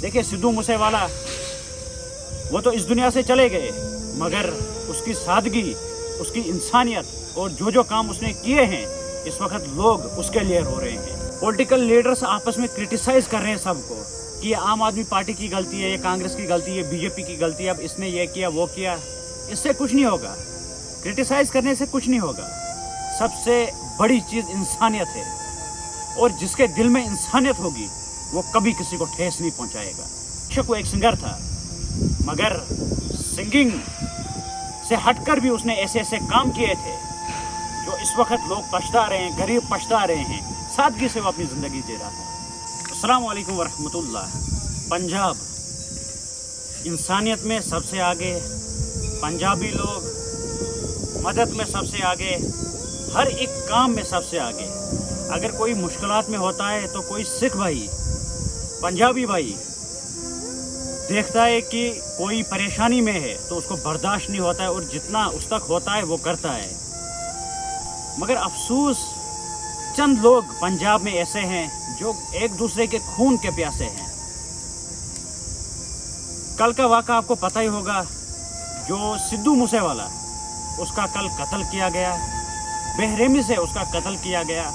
देखिए सिद्धू मूसेवाला वो तो इस दुनिया से चले गए, मगर उसकी सादगी, उसकी इंसानियत और जो काम उसने किए हैं, इस वक्त लोग उसके लिए रो रहे हैं। पॉलिटिकल लीडर्स आपस में क्रिटिसाइज कर रहे हैं सबको कि ये आम आदमी पार्टी की गलती है, ये कांग्रेस की गलती है, बीजेपी की गलती है, अब इसने ये किया वो किया। इससे कुछ नहीं होगा, क्रिटिसाइज करने से कुछ नहीं होगा। सबसे बड़ी चीज़ इंसानियत है, और जिसके दिल में इंसानियत होगी वो कभी किसी को ठेस नहीं पहुंचाएगा। बेशक वो एक सिंगर था, मगर सिंगिंग से हटकर भी उसने ऐसे ऐसे काम किए थे जो इस वक्त लोग पछता रहे हैं, गरीब पछता रहे हैं। सादगी से वो अपनी ज़िंदगी जी रहा था। अस्सलाम वालेकुम वरहमतुल्लाह। पंजाब इंसानियत में सबसे आगे, पंजाबी लोग मदद में सबसे आगे, हर एक काम में सबसे आगे। अगर कोई मुश्किलात में होता है तो कोई सिख भाई, पंजाबी भाई देखता है कि कोई परेशानी में है तो उसको बर्दाश्त नहीं होता है, और जितना उस तक होता है वो करता है। मगर अफसोस चंद लोग पंजाब में ऐसे हैं जो एक दूसरे के खून के प्यासे हैं। कल का वाक़ा आपको पता ही होगा, जो सिद्धू मूसेवाला, उसका कल कत्ल किया गया, बेरहमी से उसका कत्ल किया गया।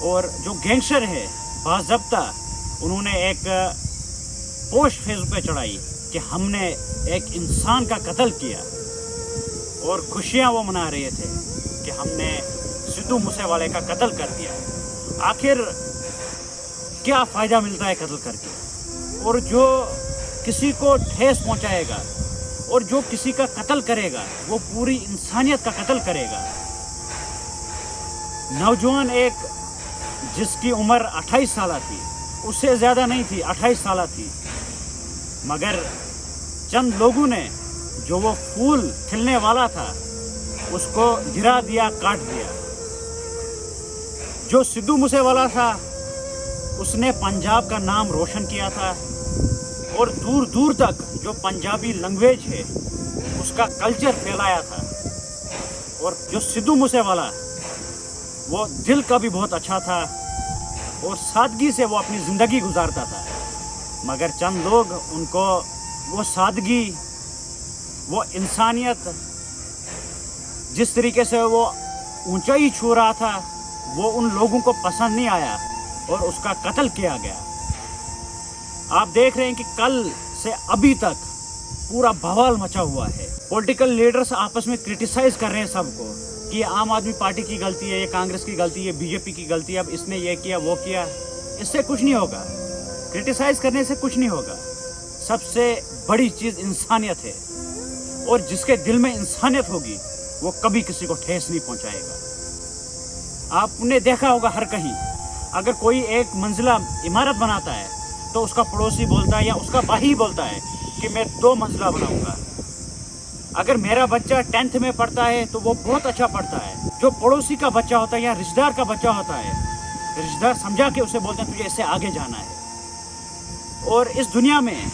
और जो गैंगस्टर है बाज़ाब्ता उन्होंने एक पोस्ट फेसबुक पे चढ़ाई कि हमने एक इंसान का कत्ल किया, और खुशियां वो मना रहे थे कि हमने सिद्धू मूसेवाले का कत्ल कर दिया। आखिर क्या फ़ायदा मिलता है कत्ल करके? और जो किसी को ठेस पहुंचाएगा और जो किसी का कत्ल करेगा वो पूरी इंसानियत का कत्ल करेगा। नौजवान एक जिसकी उम्र 28 साल थी, उससे ज़्यादा नहीं थी, 28 साल थी, मगर चंद लोगों ने जो वो फूल खिलने वाला था उसको गिरा दिया, काट दिया। जो सिद्धू मूसेवाला था उसने पंजाब का नाम रोशन किया था, और दूर दूर तक जो पंजाबी लैंग्वेज है उसका कल्चर फैलाया था। और जो सिद्धू मूसेवाला वो दिल का भी बहुत अच्छा था, और सादगी से वो अपनी ज़िंदगी गुजारता था। मगर चंद लोग उनको वो सादगी, वो इंसानियत, जिस तरीके से वो ऊंचाई छू रहा था, वो उन लोगों को पसंद नहीं आया और उसका कत्ल किया गया। आप देख रहे हैं कि कल से अभी तक पूरा बवाल मचा हुआ है। पॉलिटिकल लीडर्स आपस में क्रिटिसाइज कर रहे हैं सबको कि ये आम आदमी पार्टी की गलती है, ये कांग्रेस की गलती है, बीजेपी की गलती है, अब इसने ये किया वो किया। इससे कुछ नहीं होगा, क्रिटिसाइज करने से कुछ नहीं होगा। सबसे बड़ी चीज़ इंसानियत है, और जिसके दिल में इंसानियत होगी वो कभी किसी को ठेस नहीं पहुंचाएगा। आपने देखा होगा हर कहीं, अगर कोई एक मंजिला इमारत बनाता है तो उसका पड़ोसी बोलता है या उसका भाई बोलता है कि मैं 2 मंजिला बनाऊंगा। अगर मेरा बच्चा 10th में पढ़ता है तो वो बहुत अच्छा पढ़ता है। जो पड़ोसी का बच्चा होता है या रिश्तेदार का बच्चा होता है, रिश्तेदार समझा के उसे बोलते हैं तुझे इससे आगे जाना है। और इस दुनिया में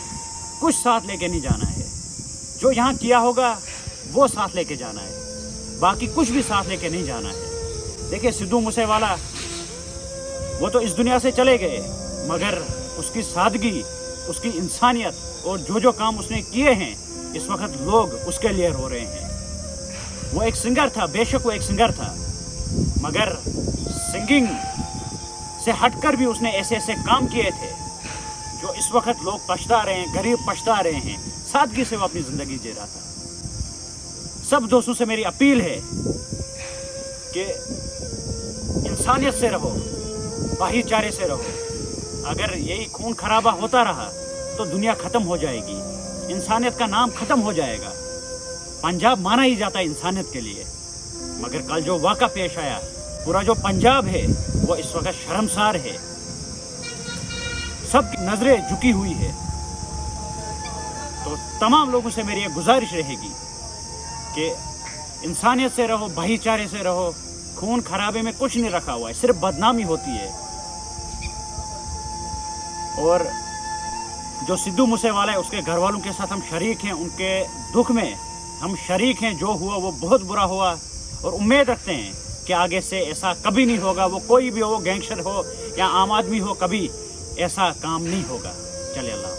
कुछ साथ लेके नहीं जाना है, जो यहाँ किया होगा वो साथ लेके जाना है, बाकी कुछ भी साथ लेके नहीं जाना है। देखिए सिद्धू मूसेवाला वो तो इस दुनिया से चले गए, मगर उसकी सादगी, उसकी इंसानियत और जो काम उसने किए हैं, इस वक्त लोग उसके लिए रो रहे हैं। वो एक सिंगर था, बेशक वो एक सिंगर था, मगर सिंगिंग से हटकर भी उसने ऐसे ऐसे काम किए थे जो इस वक्त लोग पछता रहे हैं, गरीब पछता रहे हैं। सादगी से वो अपनी ज़िंदगी जी रहा था। सब दोस्तों से मेरी अपील है कि इंसानियत से रहो, भाईचारे से रहो। अगर यही खून खराबा होता रहा तो दुनिया ख़त्म हो जाएगी, इंसानियत का नाम ख़त्म हो जाएगा। पंजाब माना ही जाता है इंसानियत के लिए, मगर कल जो वाक़ा पेश आया, पूरा जो पंजाब है वो इस वक्त शर्मसार है, सब नज़रें झुकी हुई है। तो तमाम लोगों से मेरी एक गुजारिश रहेगी कि इंसानियत से रहो, भाईचारे से रहो। खून खराबे में कुछ नहीं रखा हुआ है, सिर्फ बदनामी होती है। और जो सिद्धू मूसेवाला है उसके घर वालों के साथ हम शरीक हैं, उनके दुख में हम शरीक हैं। जो हुआ वो बहुत बुरा हुआ, और उम्मीद रखते हैं कि आगे से ऐसा कभी नहीं होगा। वो कोई भी हो, गैंगस्टर हो या आम आदमी हो, कभी ऐसा काम नहीं होगा। چلے اللہ